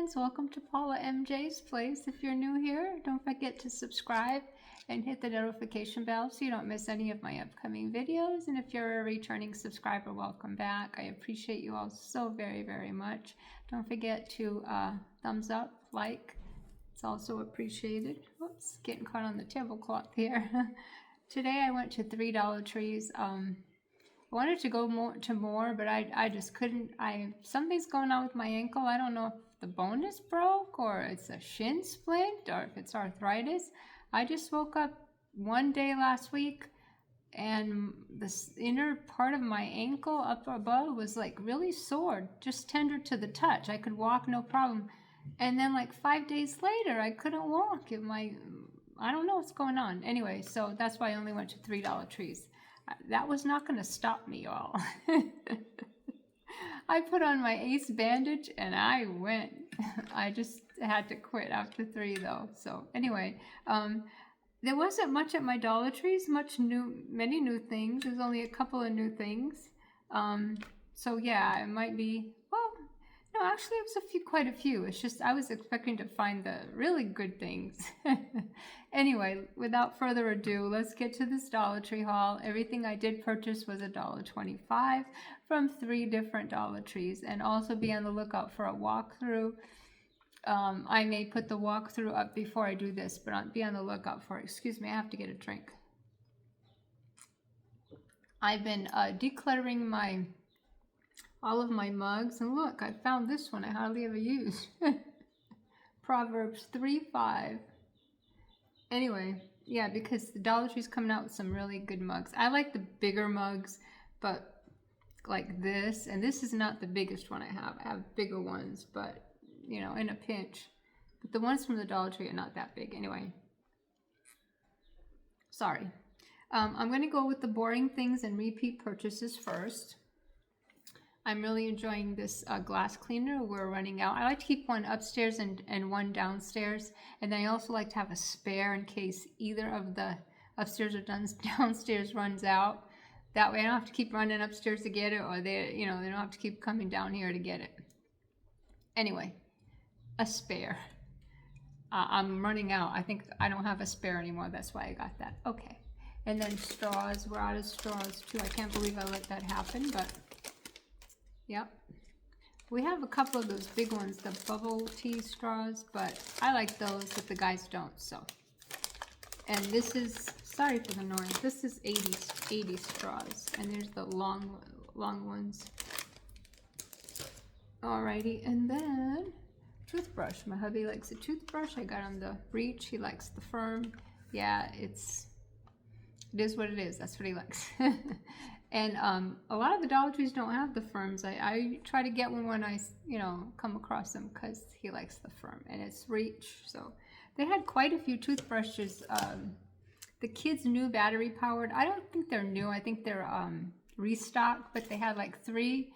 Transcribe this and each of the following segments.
friends, welcome to Paula MJ's Place. If you're new here, don't forget to subscribe and hit the notification bell so you don't miss any of my upcoming videos. And if you're a returning subscriber, welcome back. I appreciate you all so very, very much. Don't forget to thumbs up, like. It's also appreciated. Whoops, getting caught on the tablecloth here. Today I went to Three Dollar Trees. I wanted to go more, but I just couldn't. Something's going on with my ankle. I don't know if the bone is broke or it's a shin splint or if it's arthritis. I just woke up one day last week and this inner part of my ankle up above was like really sore, just tender to the touch. I could walk no problem. And then like 5 days later, I couldn't walk. I don't know what's going on. Anyway, so that's why I only went to $3 Trees. That was not going to stop me, y'all. I put on my ACE bandage and I went. I just had to quit after 3 though. So anyway, there wasn't much at my Dollar Trees, many new things. There's only a couple of new things. So yeah, it might be, well, no, actually it was quite a few. It's just I was expecting to find the really good things. Anyway, without further ado, let's get to this Dollar Tree haul. Everything I did purchase was $1.25 from 3 different Dollar Trees, and also be on the lookout for a walkthrough. I may put the walkthrough up before I do this, but be on the lookout for it. Excuse me, I have to get a drink. I've been decluttering all of my mugs, and look, I found this one I hardly ever use. Proverbs 3:5. Anyway, yeah, because the Dollar Tree's coming out with some really good mugs. I like the bigger mugs, but like this, and this is not the biggest one I have. I have bigger ones, but you know, in a pinch. But the ones from the Dollar Tree are not that big. Anyway, sorry. I'm going to go with the boring things and repeat purchases first. I'm really enjoying this glass cleaner. We're running out. I like to keep one upstairs and one downstairs. And then I also like to have a spare in case either of the upstairs or downstairs runs out. That way I don't have to keep running upstairs to get it, or they don't have to keep coming down here to get it. Anyway, a spare. I'm running out. I think I don't have a spare anymore. That's why I got that. Okay. And then straws. We're out of straws too. I can't believe I let that happen, but yep. We have a couple of those big ones, the bubble tea straws, but I like those, but the guys don't, so. And this is, sorry for the noise, this is 80 straws, and there's the long ones. Alrighty, and then toothbrush. My hubby likes a toothbrush. I got him the Reach. He likes the Firm. Yeah, it is what it is. That's what he likes. And a lot of the Dollar Trees don't have the Firms. I try to get one when I, come across them because he likes the Firm. And it's Reach. So they had quite a few toothbrushes. The kids' new battery powered. I don't think they're new. I think they're restocked. But they had like 3.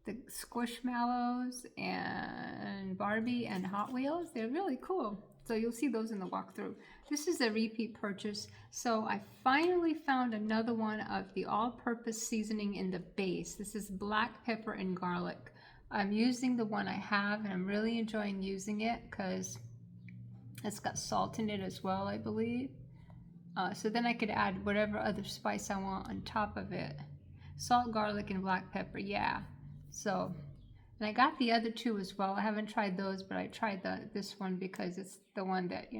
The Squishmallows and Barbie and Hot Wheels. They're really cool. So you'll see those in the walkthrough. This is a repeat purchase. So I finally found another one of the all-purpose seasoning in the base. This is black pepper and garlic. I'm using the one I have, and I'm really enjoying using it because it's got salt in it as well, I believe. So then I could add whatever other spice I want on top of it. Salt, garlic, and black pepper, yeah. So, and I got the other 2 as well. I haven't tried those, but I tried this one because it's the one that,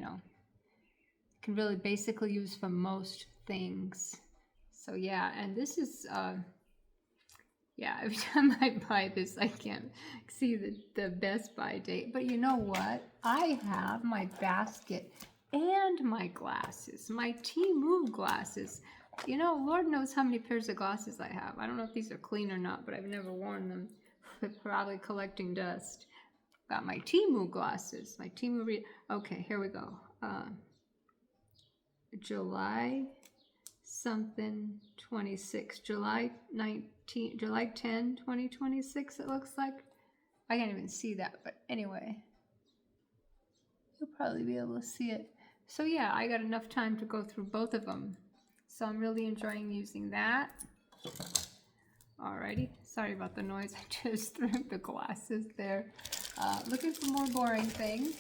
can really basically use for most things. So yeah, and this is, yeah, every time I buy this, I can't see the best buy date. But you know what? I have my basket and my glasses, my Temu glasses. Lord knows how many pairs of glasses I have. I don't know if these are clean or not, but I've never worn them. They're probably collecting dust. Got my Temu glasses. My Temu okay, here we go. July something 26. July 10, 2026 it looks like. I can't even see that, but anyway. You'll probably be able to see it. So yeah, I got enough time to go through both of them. So I'm really enjoying using that. Alrighty, Sorry about the noise. I just threw the glasses there. Looking for more boring things.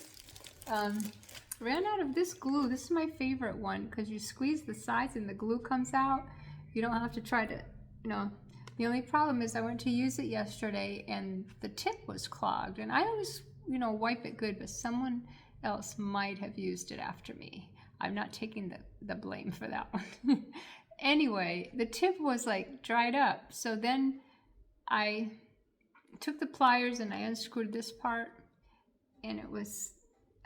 Ran out of this glue. This is my favorite one because you squeeze the sides and the glue comes out. You don't have to try to, you know. The only problem is I went to use it yesterday and the tip was clogged. And I always, you know, wipe it good, but someone else might have used it after me. I'm not taking the blame for that one. Anyway, the tip was like dried up. So then I took the pliers and I unscrewed this part and it was,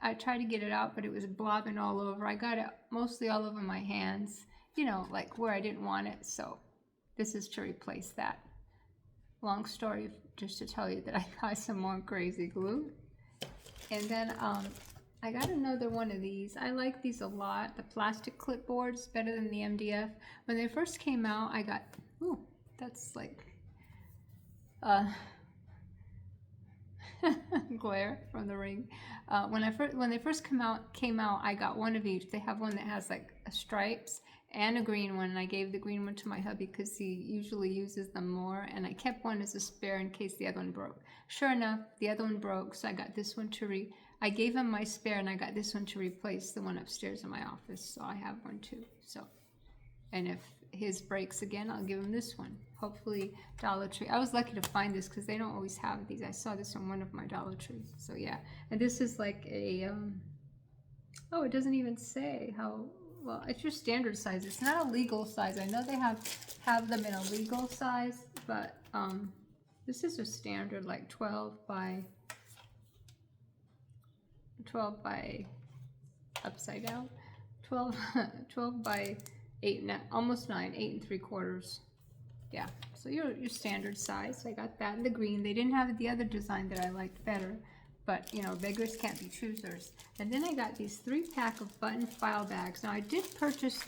I tried to get it out, but it was blobbing all over. I got it mostly all over my hands, you know, like where I didn't want it. So this is to replace that. Long story, just to tell you that I got some more crazy glue. And then I got another one of these. I like these a lot. The plastic clipboards, better than the MDF. When they first came out, I got, ooh, that's like glare from the ring. When they first came out, I got one of each. They have one that has like stripes and a green one, and I gave the green one to my hubby because he usually uses them more, and I kept one as a spare in case the other one broke. Sure enough, the other one broke, so I got this one I gave him my spare, and I got this one to replace the one upstairs in my office, so I have one too. So, and if his breaks again, I'll give him this one. Hopefully Dollar Tree. I was lucky to find this because they don't always have these. I saw this on one of my Dollar Trees. So yeah, and this is like a, oh, it doesn't even say how, well, it's your standard size. It's not a legal size. I know they have them in a legal size, but this is a standard, like 12 by upside down, 12 by 8 and almost 9, 8 3/4. Yeah, so your standard size. So I got that in the green. They didn't have the other design that I liked better, but you know, beggars can't be choosers. And then I got these 3-pack of button file bags. Now I did purchase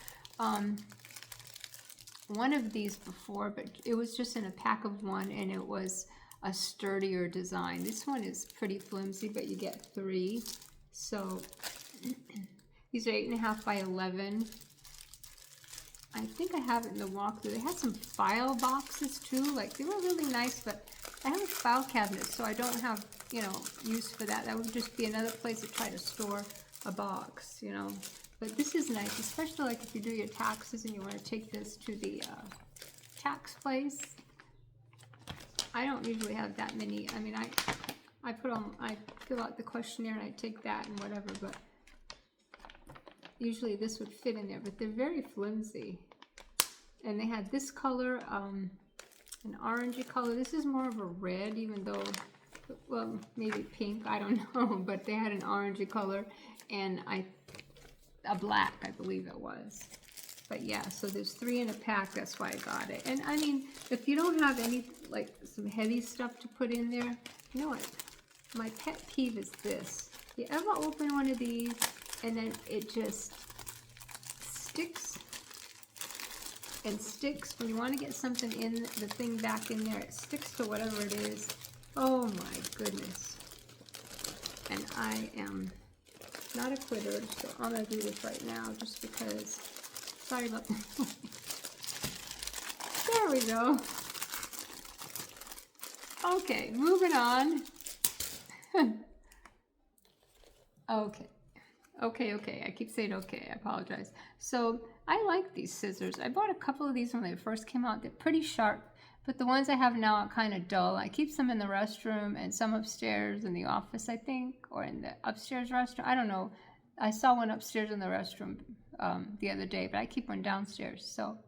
one of these before, but it was just in a pack of one, and it was a sturdier design. This one is pretty flimsy, but you get 3. So these are 8.5 by 11. I think I have it in the walkthrough. They had some file boxes too. Like, they were really nice, but I have a file cabinet, so I don't have, you know, use for that. That would just be another place to try to store a box, you know. But this is nice, especially like if you do your taxes and you want to take this to the tax place. I don't usually have that many. I mean, I fill out the questionnaire and I take that and whatever, but usually this would fit in there, but they're very flimsy. And they had this color, an orangey color. This is more of a red, even though, well, maybe pink, I don't know, but they had an orangey color and a black, I believe it was. But yeah, so there's 3 in a pack, that's why I got it. And I mean, if you don't have any, like some heavy stuff to put in there, you know what? My pet peeve is this. You ever open one of these and then it just sticks and sticks? When you want to get something in the thing back in there, it sticks to whatever it is. Oh my goodness. And I am not a quitter, so I'm going to do this right now just because. Sorry about that. There we go. Okay, moving on. Okay. I keep saying okay. I apologize. So I like these scissors. I bought a couple of these when they first came out. They're pretty sharp, but the ones I have now are kind of dull. I keep some in the restroom and some upstairs in the office, I think, or in the upstairs restroom. I don't know. I saw one upstairs in the restroom the other day, but I keep one downstairs. So,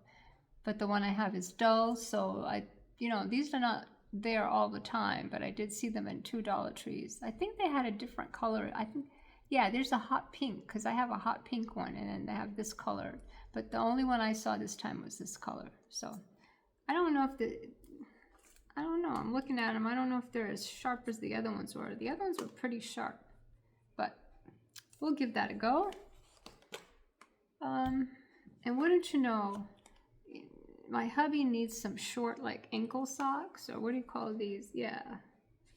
but the one I have is dull. So you know, these are not there all the time, but I did see them in 2 Dollar Trees. I think they had a different color. I think, yeah, there's a hot pink, because I have a hot pink one, and then they have this color. But the only one I saw this time was this color. So I don't know if I don't know. I'm looking at them. I don't know if they're as sharp as the other ones were. The other ones were pretty sharp, but we'll give that a go. And wouldn't you know, my hubby needs some short, like ankle socks, or what do you call these? Yeah,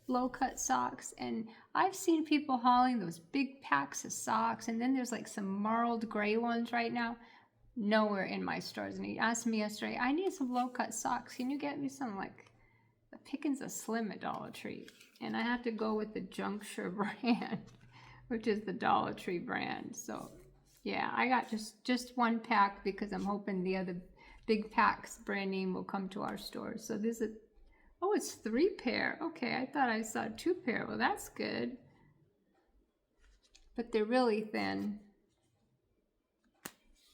low cut socks. And I've seen people hauling those big packs of socks, and then there's like some marled gray ones right now. Nowhere in my stores. And he asked me yesterday, I need some low cut socks. Can you get me some like Pickens a Slim at Dollar Tree, and I have to go with the Juncture brand, which is the Dollar Tree brand. So yeah, I got just one pack because I'm hoping the other big packs brand name will come to our stores. So this is, oh, it's 3 pair. Okay, I thought I saw 2 pair. Well, that's good. But they're really thin.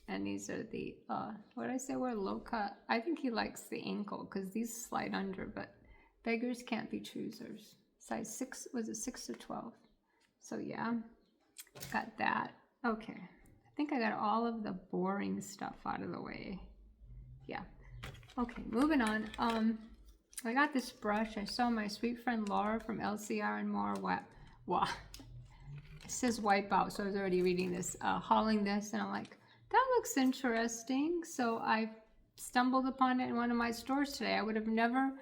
And these are the, what did I say were low cut? I think he likes the ankle because these slide under, but beggars can't be choosers. Size 6, was it 6 or 12? So yeah, got that. Okay, I think I got all of the boring stuff out of the way. Yeah, okay, moving on. I got this brush. I saw my sweet friend Laura from LCR and more. Wow. It says Wipeout, so I was already reading this, hauling this, and I'm like, that looks interesting. So I stumbled upon it in one of my stores today. I would have never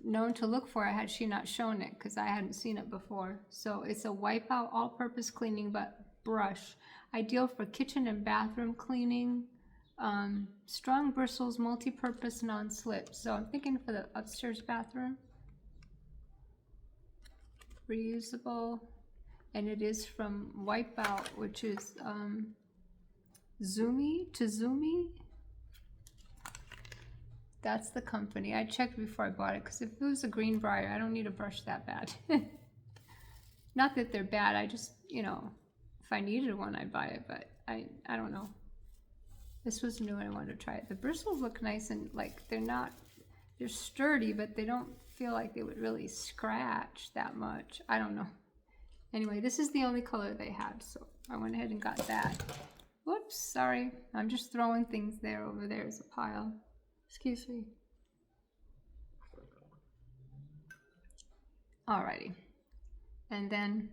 known to look for it had she not shown it because I hadn't seen it before. So it's a Wipeout all-purpose cleaning brush, ideal for kitchen and bathroom cleaning. Strong bristles, multi-purpose, non-slip. So I'm thinking for the upstairs bathroom. Reusable, and it is from Wipeout, which is Zumi. That's the company. I checked before I bought it because if it was a Greenbrier, I don't need a brush that bad. Not that they're bad. I just, you know, if I needed one, I'd buy it. But I don't know. This was new and I wanted to try it. The bristles look nice and like they're sturdy, but they don't feel like they would really scratch that much. I don't know. Anyway, this is the only color they had, so I went ahead and got that. Whoops, sorry. I'm just throwing things there. Over there is a pile. Excuse me. Alrighty. And then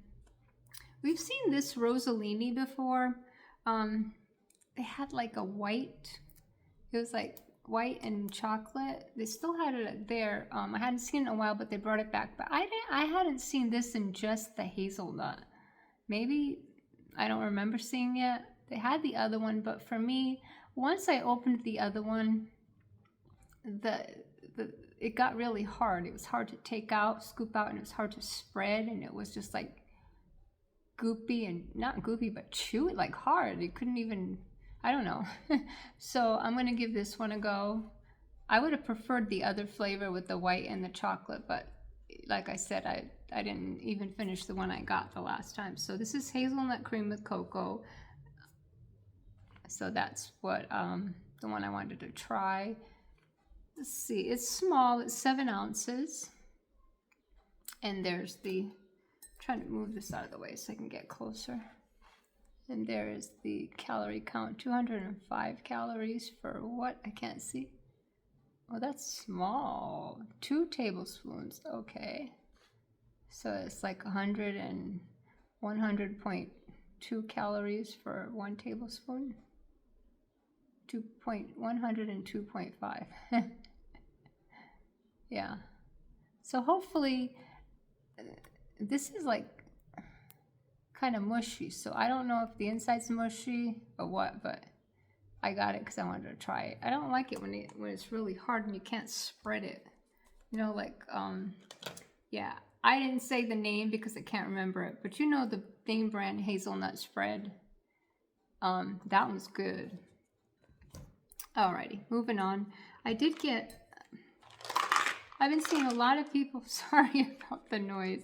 we've seen this Rosalini before. They had like a white, it was like white and chocolate. They still had it there. I hadn't seen it in a while, but they brought it back. But I hadn't seen this in just the hazelnut. Maybe, I don't remember seeing it. They had the other one, but for me, once I opened the other one, it got really hard. It was hard to take out, scoop out, and it was hard to spread, and it was just like goopy, and not goopy, but chewy, like hard. You couldn't even, I don't know. So I'm gonna give this one a go. I would have preferred the other flavor with the white and the chocolate, but like I said, I didn't even finish the one I got the last time. So this is hazelnut cream with cocoa. So that's what the one I wanted to try. Let's see, it's small, it's 7 ounces. And there's the, I'm trying to move this out of the way so I can get closer. And there is the calorie count, 205 calories for what? I can't see. Oh, that's small. 2 tablespoons, okay. So it's like 100.2 calories for 1 tablespoon. 102.5. Yeah. So hopefully this is like kind of mushy. So I don't know if the inside's mushy or what, but I got it because I wanted to try it. I don't like it when it's really hard and you can't spread it. You know, like, yeah. I didn't say the name because I can't remember it, but you know the name brand hazelnut spread. That one's good. Alrighty, moving on. I've been seeing a lot of people, sorry about the noise,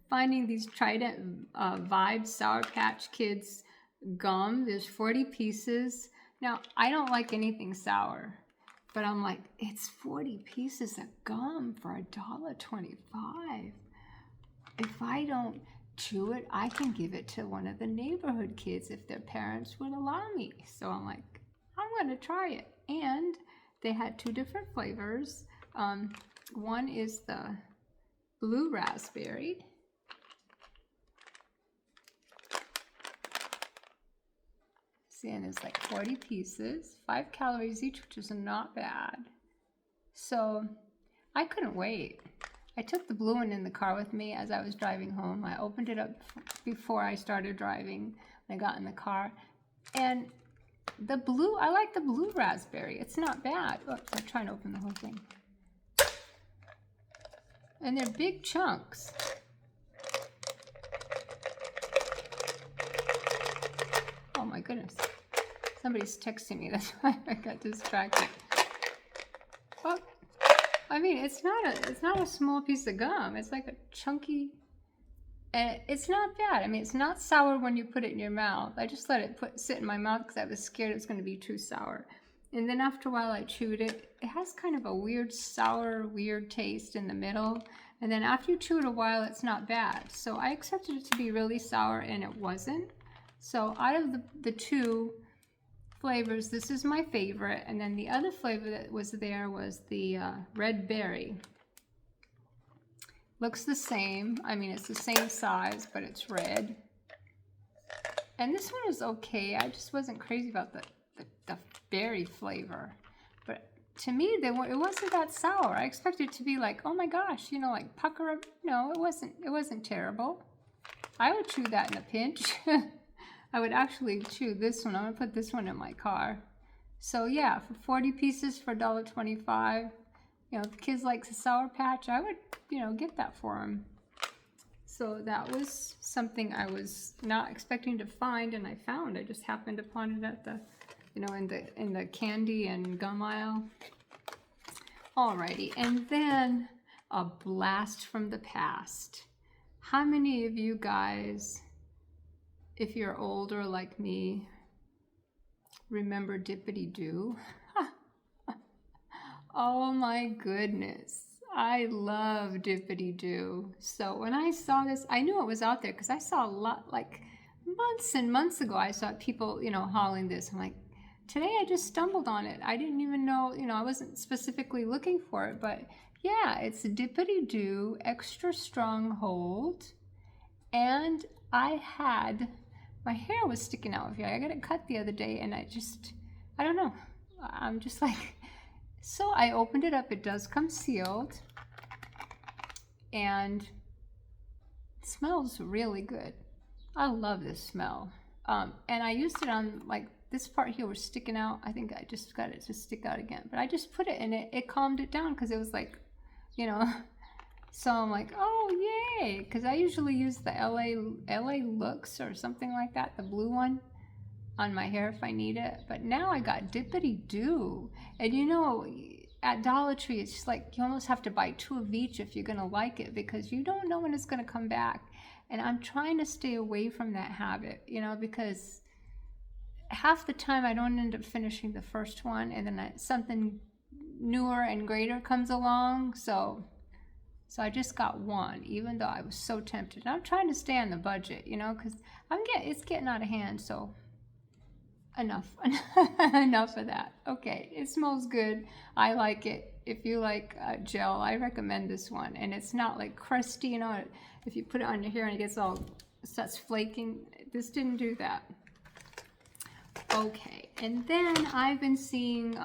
finding these Trident Vibe Sour Patch Kids gum. There's 40 pieces. Now, I don't like anything sour, but I'm like, it's 40 pieces of gum for $1.25. If I don't chew it, I can give it to one of the neighborhood kids if their parents would allow me. So I'm like, I'm going to try it. And they had 2 different flavors. One is the blue raspberry. See, and it's like 40 pieces, 5 calories each, which is not bad. So I couldn't wait. I took the blue one in the car with me as I was driving home. I opened it up before I started driving when I got in the car. And the blue, I like the blue raspberry. It's not bad. Oops, I'm trying to open the whole thing. And they're big chunks. Oh my goodness. Somebody's texting me. That's why I got distracted. Well, I mean, it's not a small piece of gum. It's like a chunky, and it's not bad. I mean, it's not sour when you put it in your mouth. I just let it sit in my mouth because I was scared it was going to be too sour. And then after a while I chewed it. It has kind of a weird sour, weird taste in the middle. And then after you chew it a while, it's not bad. So I expected it to be really sour, and it wasn't. So out of the two flavors, this is my favorite. And then the other flavor that was there was the red berry. Looks the same. I mean, it's the same size, but it's red. And this one is okay. I just wasn't crazy about the berry flavor. But to me, it wasn't that sour. I expected it to be like, oh my gosh, you know, like pucker up. No, it wasn't terrible. I would chew that in a pinch. I would actually chew this one. I'm gonna put this one in my car. So yeah, for 40 pieces for $1.25, you know, if kids like the Sour Patch, I would, you know, get that for them. So that was something I was not expecting to find, and I found. I just happened upon it at the, you know, in the candy and gum aisle. Alrighty, and then a blast from the past. How many of you guys, if you're older like me, remember Dippitydo? Oh my goodness. I love Dippitydo. So when I saw this, I knew it was out there because I saw a lot, like months and months ago, I saw people, you know, hauling this. I'm like, today I just stumbled on it. I didn't even know, you know, I wasn't specifically looking for it, but yeah, it's Dippitydo Extra Strong Hold. And my hair was sticking out here. I got it cut the other day, and I don't know. I'm just like, so I opened it up. It does come sealed, and it smells really good. I love this smell. And I used it on, like, this part here was sticking out. I think I just got it to stick out again, but I just put it in it. It calmed it down because it was like, you know, so I'm like, oh yay, because I usually use the LA Looks or something like that, the blue one, on my hair if I need it. But now I got Dippitydo, and you know, at Dollar Tree, it's just like you almost have to buy 2 of each if you're gonna like it, because you don't know when it's gonna come back. And I'm trying to stay away from that habit, you know, because half the time I don't end up finishing the first one, and then something newer and greater comes along. So I just got one, even though I was so tempted. And I'm trying to stay on the budget, you know, because it's getting out of hand. So enough of that. Okay, it smells good. I like it. If you like gel, I recommend this one. And it's not like crusty, you know. If you put it on your hair and it starts flaking, this didn't do that. Okay, and then I've been seeing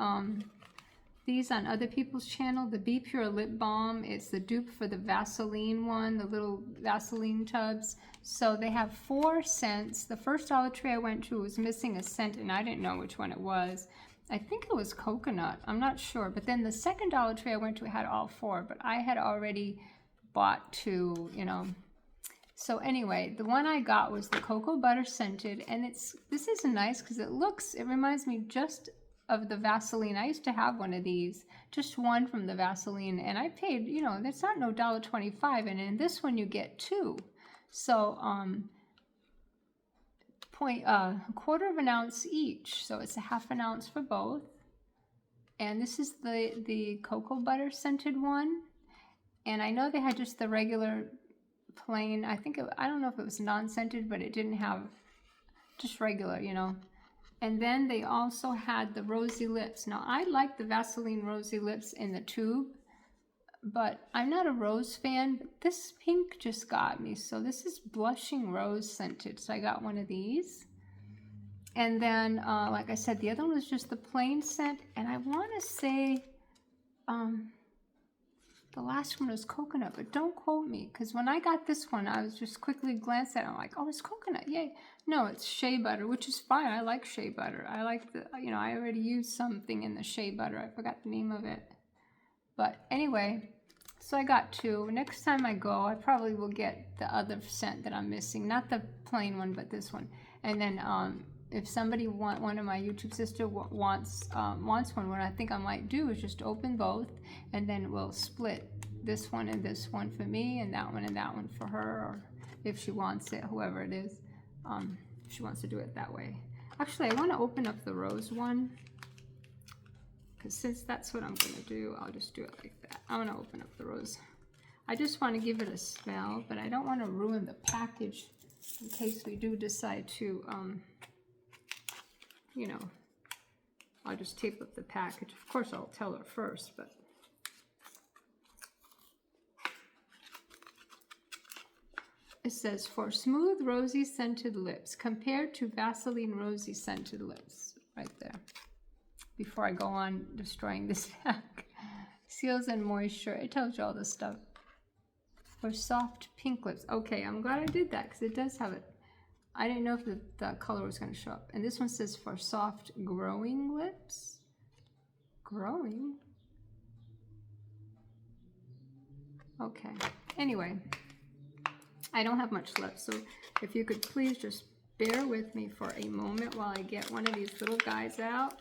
these on other people's channel, the Pure Lip Balm. It's the dupe for the Vaseline one, the little Vaseline tubs. So they have 4 scents. The first Dollar Tree I went to was missing a scent, and I didn't know which one it was. I think it was coconut. I'm not sure. But then the second Dollar Tree I went to had all 4, but I had already bought 2, you know. So anyway, the one I got was the cocoa butter scented, and this is nice because it reminds me just of the Vaseline. I used to have one of these, just one from the Vaseline, and I paid, you know, that's not no $1.25, and in this one you get 2. So a quarter of an ounce each, so it's a half an ounce for both. And this is the cocoa butter scented one, and I know they had just the regular plain, I don't know if it was non-scented, but it didn't have just regular, you know. And then they also had the Rosy Lips. Now, I like the Vaseline Rosy Lips in the tube, but I'm not a rose fan, but this pink just got me. So this is blushing rose scented, so I got one of these. And then, like I said, the other one was just the plain scent, and I want to say the last one was coconut, but don't quote me, because when I got this one, I was just quickly glanced at it. I'm like, oh, it's coconut, yay. No, it's shea butter, which is fine. I like shea butter. I like you know, I already used something in the shea butter. I forgot the name of it. But anyway, So I got 2. Next time I go, I probably will get the other scent that I'm missing. Not the plain one, but this one. And then if somebody one of my YouTube sister wants one, what I think I might do is just open both, and then we'll split this one and this one for me, and that one for her, or if she wants it, whoever it is, if she wants to do it that way. Actually, I want to open up the rose one, because since that's what I'm going to do, I'll just do it like that. I want to open up the rose. I just want to give it a smell, but I don't want to ruin the package in case we do decide to, you know, I'll just tape up the package. Of course, I'll tell her first, but it says, for smooth, rosy scented lips, compared to Vaseline rosy scented lips. Right there. Before I go on destroying this pack. Seals and moisture. It tells you all this stuff. For soft pink lips. Okay, I'm glad I did that because it does have it. I didn't know if the color was going to show up. And this one says for soft growing lips. Growing? Okay. Anyway. I don't have much left, so if you could please just bear with me for a moment while I get one of these little guys out.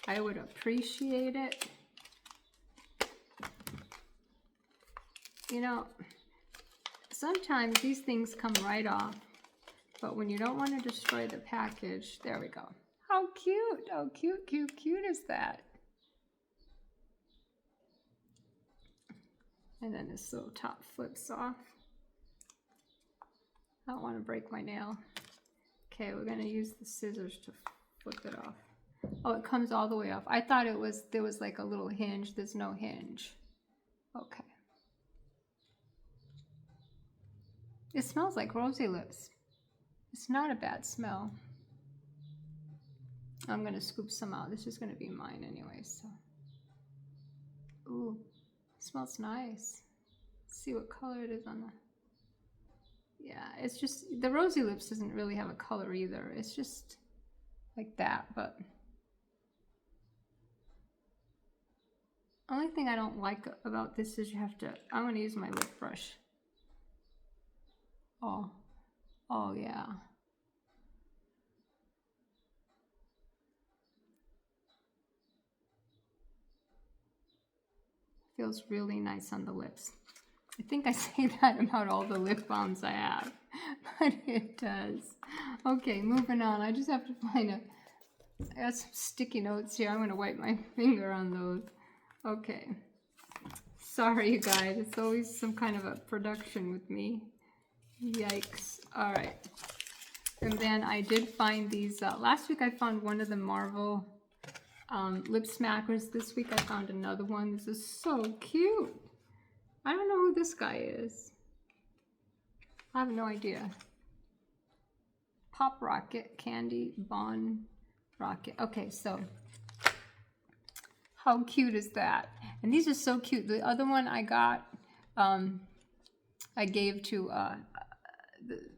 I would appreciate it. You know, sometimes these things come right off, but when you don't want to destroy the package, there we go. How cute, how cute, cute, cute is that? And then this little top flips off. I don't want to break my nail. Okay, we're going to use the scissors to flip it off. Oh, it comes all the way off. I thought there was like a little hinge. There's no hinge. Okay. It smells like rosy lips. It's not a bad smell. I'm going to scoop some out. This is going to be mine anyway, so. Ooh, it smells nice. Let's see what color it is on the... Yeah, it's just, the rosy lips doesn't really have a color either. It's just like that, but only thing I don't like about this is you have to, I'm going to use my lip brush. Oh yeah. Feels really nice on the lips. I think I say that about all the lip balms I have, but it does. Okay, moving on. I just have to find I got some sticky notes here. I'm going to wipe my finger on those. Okay. Sorry, you guys. It's always some kind of a production with me. Yikes. All right. And then I did find these. Last week I found one of the Marvel lip smackers. This week I found another one. This is so cute. I don't know who this guy is. I have no idea. Pop Rocket, Candy, Bon Rocket. Okay, so how cute is that? And these are so cute. The other one I got, I gave to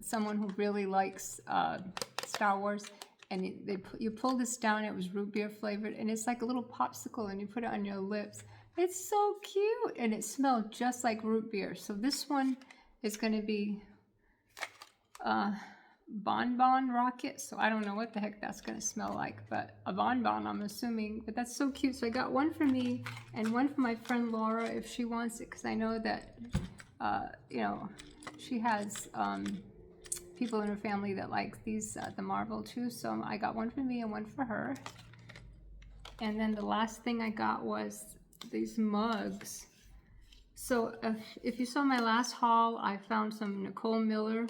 someone who really likes Star Wars. And you pull this down, it was root beer flavored, and it's like a little popsicle, and you put it on your lips. It's so cute, and it smelled just like root beer. So this one is going to be Bonbon Rocket. So I don't know what the heck that's going to smell like, but a bonbon, I'm assuming. But that's so cute. So I got one for me and one for my friend Laura if she wants it, because I know that, you know, she has people in her family that like these, the Marvel too. So I got one for me and one for her. And then the last thing I got was these mugs. So if you saw my last haul, I found some Nicole Miller.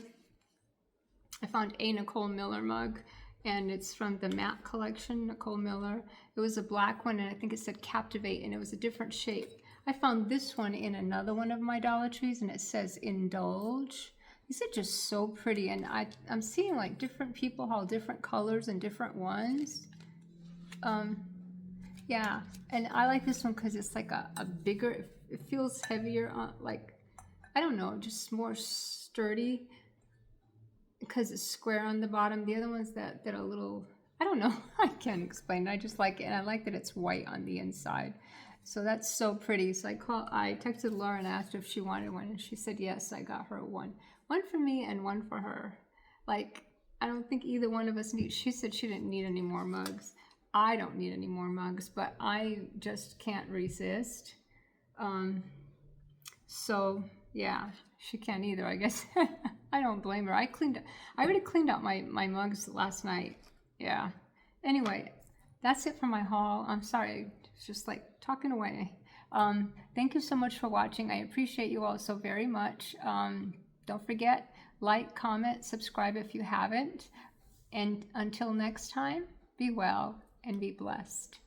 I found a Nicole Miller mug, and it's from the matte collection, Nicole Miller. It was a black one, and I think it said Captivate, and it was a different shape. I found this one in another one of my Dollar Trees, and it says Indulge. These are just so pretty, and I'm seeing like different people haul different colors and different ones. Yeah, and I like this one because it's like a bigger, it feels heavier, like, I don't know, just more sturdy because it's square on the bottom. The other ones that are a little, I don't know, I can't explain it. I just like it, and I like that it's white on the inside. So that's so pretty. So I texted Laura and asked if she wanted one, and she said yes. I got her one. One for me and one for her. Like, I don't think either one of us need. She said she didn't need any more mugs. I don't need any more mugs, but I just can't resist. So yeah, she can't either, I guess. I don't blame her. I already cleaned out my mugs last night. Yeah. Anyway, that's it for my haul. I'm sorry, it's just like talking away. Thank you so much for watching. I appreciate you all so very much. Don't forget, like, comment, subscribe if you haven't. And until next time, be well and be blessed.